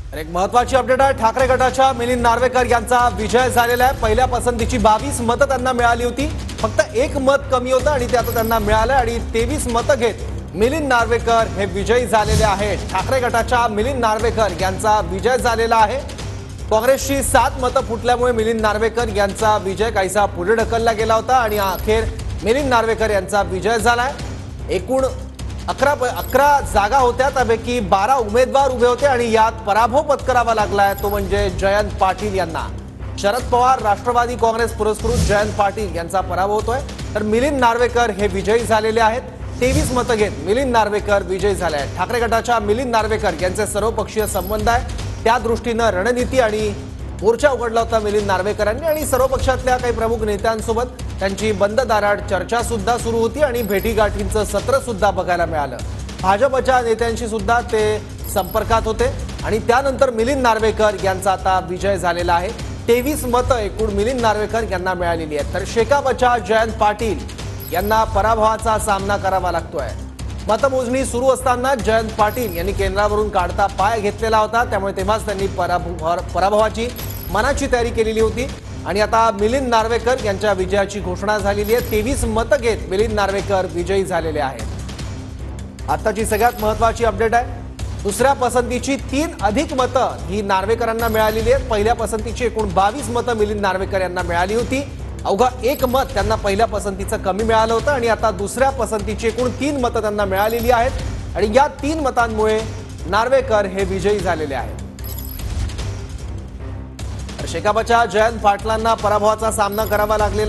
एक महत्त्वाची अपडेट आहे। ठाकरे गटाच्या मिलिंद नार्वेकर यांचा विजय झालेला आहे। पहिल्या पसंतीची 22 मतं त्यांना मिळाली होती। फक्त एक मत कमी होतं आणि ते आता त्यांना मिळालं आणि 23 मतं घेत मिलिंद नार्वेकर हे विजयी झालेले आहेत। ठाकरे गटाच्या मिलिंद नार्वेकर यांचा विजय झालेला आहे। काँग्रेसची 7 मतं फुटल्यामुळे मिलिंद नार्वेकर यांचा विजय काहीसा पुढे ढकलला गेला होता आणि अखेर मिलिंद नार्वेकर यांचा विजय झालाय। एकूण 11 जागा होत्या, त्यापैकी 12 उमेदवार उभे होते आणि यात पराभव पत्करावा लागलाय तो म्हणजे जयंत पाटील यांना। शरद पवार राष्ट्रवादी काँग्रेस पुरस्कृत जयंत पाटील यांचा पराभव होतोय, तर मिलिंद नार्वेकर हे विजयी झालेले आहेत। 23 मतं घेत मिलिंद नार्वेकर विजयी झाले आहेत। ठाकरे गटाच्या मिलिंद नार्वेकर यांचे सर्वपक्षीय संबंध आहे, त्या दृष्टीने रणनीती आणि मोर्चा उघडला होता मिलिंद नार्वेकरांनी आणि सर्व पक्षातल्या काही प्रमुख नेत्यांसोबत त्यांची बंद दारात चर्चा सुद्धा सुरू होती आणि भेटीगाठींचं सत्र सुद्धा बघायला मिळालं। भाजपच्या नेत्यांशी सुद्धा ते संपर्कात होते आणि त्यानंतर मिलिंद नार्वेकर यांचा आता विजय झालेला आहे। 23 मतं एकूण मिलिंद नार्वेकर यांना मिळालेली आहेत, तर शेकापच्या जयंत पाटील यांना पराभवाचा सामना करावा लागतोय। मतमोजणी सुरू असताना जयंत पाटील यांनी केंद्रावरून काढता पाय घेतलेला होता, त्यामुळे तेव्हाच त्यांनी पराभवाची मनाची तयारी केलेली होती आणि आता मिलिंद नार्वेकर यांच्या विजयाची घोषणा झालेली आहे। 23 मतं घेत मिलिंद नार्वेकर विजयी झालेले आहेत। आताची सगळ्यात महत्त्वाची अपडेट आहे। दुसऱ्या पसंतीची 3 अधिक मतं ही नार्वेकरांना मिळालेली आहेत। पहिल्या पसंतीची एकूण 22 मतं मिलिंद नार्वेकर यांना मिळाली होती। अवघा 1 मत त्यांना पहिल्या पसंतीचं कमी मिळालं होतं आणि आता दुसऱ्या पसंतीची एकूण 3 मतं त्यांना मिळालेली आहेत आणि या 3 मतांमुळे नार्वेकर हे विजयी झालेले आहेत। शेकापच्या जयंत पाटलांना पराभवाचा सामना करावा लागलेला